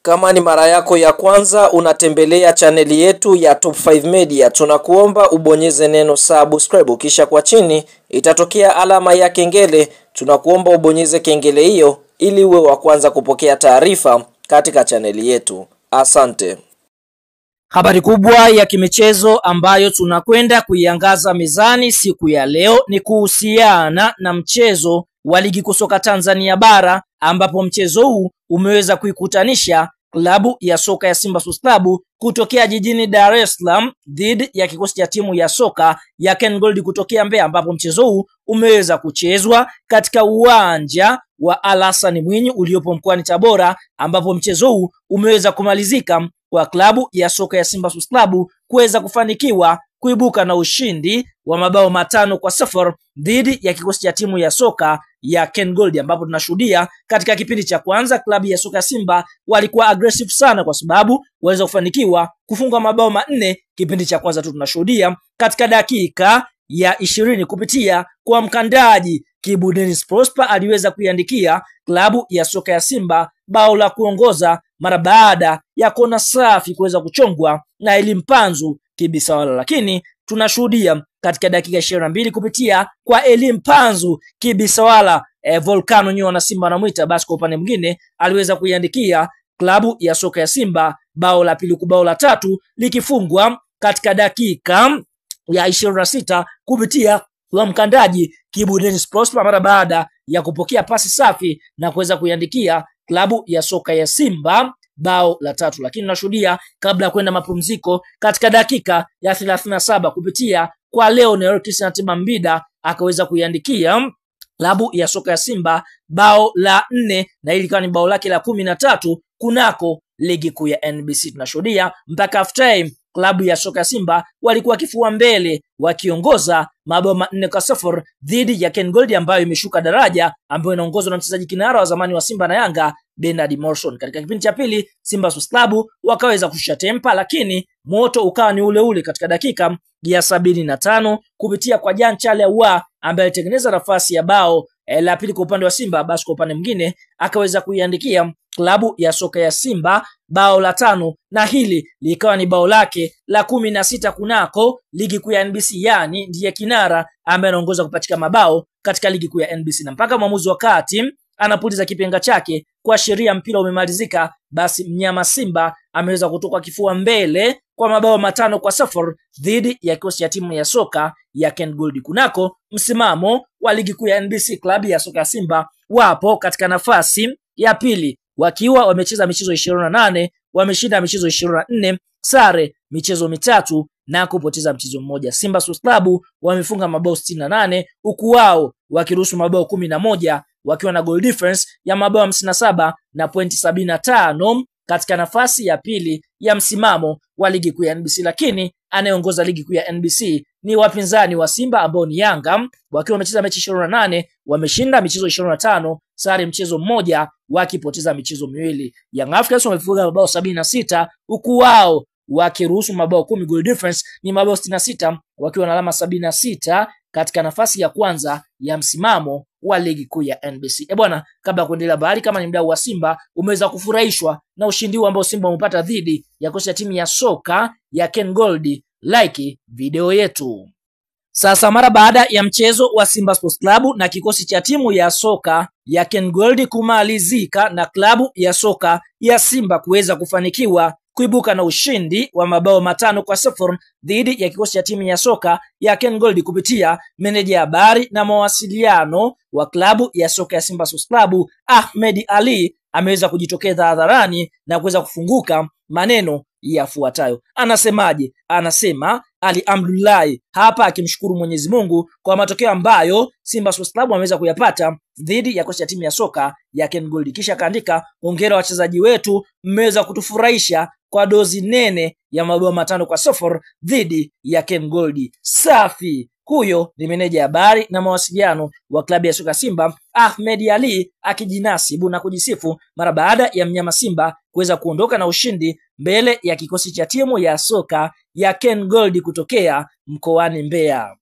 Kama ni mara yako ya kwanza unatembelea chaneli yetu ya Top 5 Media, tunakuomba ubonyeze neno subscribe, kisha kwa chini itatokea alama ya kengele. Tunakuomba ubonyeze kengele hiyo ili uwe wa kwanza kupokea taarifa katika chaneli yetu. Asante. Habari kubwa ya kimichezo ambayo tunakwenda kuiangaza mezani siku ya leo ni kuhusiana na mchezo wa ligi kuu soka Tanzania bara, ambapo mchezo huu umeweza kuikutanisha klabu ya soka ya Simba Sports Club kutokea jijini Dar es Salaam dhidi ya kikosi cha timu ya soka ya Ken Gold kutokea Mbeya, ambapo mchezo huu umeweza kuchezwa katika uwanja wa Al Hassan Mwinyi uliopo mkoani Tabora, ambapo mchezo huu umeweza kumalizika kwa klabu ya soka ya Simba Sports Club kuweza kufanikiwa kuibuka na ushindi wa mabao 5-0 dhidi ya kikosi cha timu ya soka ya Ken Gold, ambapo tunashuhudia katika kipindi cha kwanza klabu ya soka ya Simba walikuwa aggressive sana, kwa sababu waweza kufanikiwa kufunga mabao 4 kipindi cha kwanza tu. Tunashuhudia katika dakika ya 20 kupitia kwa mkandaji Kibu Dennis Prosper aliweza kuiandikia klabu ya soka ya Simba bao la kuongoza mara baada ya kona safi kuweza kuchongwa na Elimpanzu Kibisawala, lakini tunashuhudia katika dakika 22 kupitia kwa Elimpanzu Kibisawala Volcano nyo na Simba anamuita, basi kwa upande mwingine aliweza kuiandikia klabu ya soka ya Simba bao la pili, bao la tatu likifungwa katika dakika ya 26 kupitia kwa mkandaji Kibu Dennis Prosper mara baada ya kupokea pasi safi na kuweza kuiandikia klabu ya soka ya Simba bao la tatu. Lakini tunashuhudia kabla ya kwenda mapumziko katika dakika ya 37 kupitia kwa Leonel Christian Mbida akaweza kuiandikia klabu ya soka ya Simba bao la 4, na hili ni bao lake la 13 kunako ligi kuu ya NBC. Tunashuhudia mpaka half time klabu ya soka ya Simba walikuwa kifua mbele wakiongoza mabao 4-0 dhidi ya Ken Gold ambayo imeshuka daraja, ambayo inaongozwa na mchezaji kinara wa zamani wa Simba na Yanga Bernard Morrison. Katika kipindi cha pili Simba Sports Club wakaweza kushusha tempa, lakini moto ukawa ni ule ule katika dakika ya 75 kupitia kwa Jean Charles Ahoua ambaye alitengeneza nafasi ya bao la pili kwa upande wa Simba, basi kwa upande mwingine akaweza kuiandikia klabu ya soka ya Simba bao la 5, na hili likawa ni bao lake la 16 kunako ligi kuu ya NBC, yani ndiye kinara ambaye anaongoza kupatika mabao katika ligi kuu ya NBC. Na mpaka mwamuzi wakati anapuliza kipenga chake kwa sheria mpira umemalizika, basi mnyama Simba ameweza kutoka kifua mbele kwa mabao 5-0 dhidi ya kikosi cha timu ya soka ya Ken Gold. Kunako msimamo wa ligi kuu ya NBC, klabu ya soka ya Simba wapo katika nafasi ya pili wakiwa wamecheza michezo 28, wameshinda michezo 24, sare michezo 3 na kupoteza mchezo mmoja. Simba Sports Club wamefunga mabao 68 huku wao wakiruhusu mabao 11 wakiwa na goal difference ya mabao 57 na pointi 75 katika nafasi ya pili ya msimamo wa ligi kuu ya NBC. Lakini anayeongoza ligi kuu ya NBC ni wapinzani wa Simba ambao ni Yanga, wakiwa wamecheza mechi 28, wameshinda michezo 25, sare mchezo mmoja, wakipoteza michezo miwili. Young Africans wamefunga mabao 76 huku wao wakiruhusu mabao 10, goal difference ni mabao 66, wakiwa na alama 76 katika nafasi ya kwanza ya msimamo wa ligi kuu ya NBC. Bwana, kabla kuendelea habari, kama ni mdau wa Simba umeweza kufurahishwa na ushindi ambao Simba umepata dhidi ya kocha ya timu ya soka ya Ken Gold, like video yetu. Sasa mara baada ya mchezo wa Simba Sports Club na kikosi cha timu ya soka ya Ken Gold kumalizika na klabu ya soka ya Simba kuweza kufanikiwa kuibuka na ushindi wa mabao 5-0 dhidi ya kikosi cha timu ya soka ya Ken Gold kupitia meneja habari na mawasiliano wa klabu ya soka ya Simba Sports Club Ahmed Ali ameweza kujitokeza hadharani na kuweza kufunguka maneno yafuatayo. Anasemaje? Anasema alhamdulillah, hapa akimshukuru Mwenyezi Mungu kwa matokeo ambayo Simba Sports Club wameweza kuyapata dhidi ya kocha ya timu ya soka ya Ken Gold. Kisha kaandika, hongera wachezaji wetu, mmeweza kutufurahisha kwa dozi nene ya mabao 5-0 dhidi ya Ken Gold. Safi. Huyo ni meneja habari na mawasiliano wa klabu ya soka Simba Ahmed Ali akijinasibu na kujisifu mara baada ya mnyama Simba kuweza kuondoka na ushindi mbele ya kikosi cha timu ya soka ya Ken Gold kutokea mkoani Mbeya.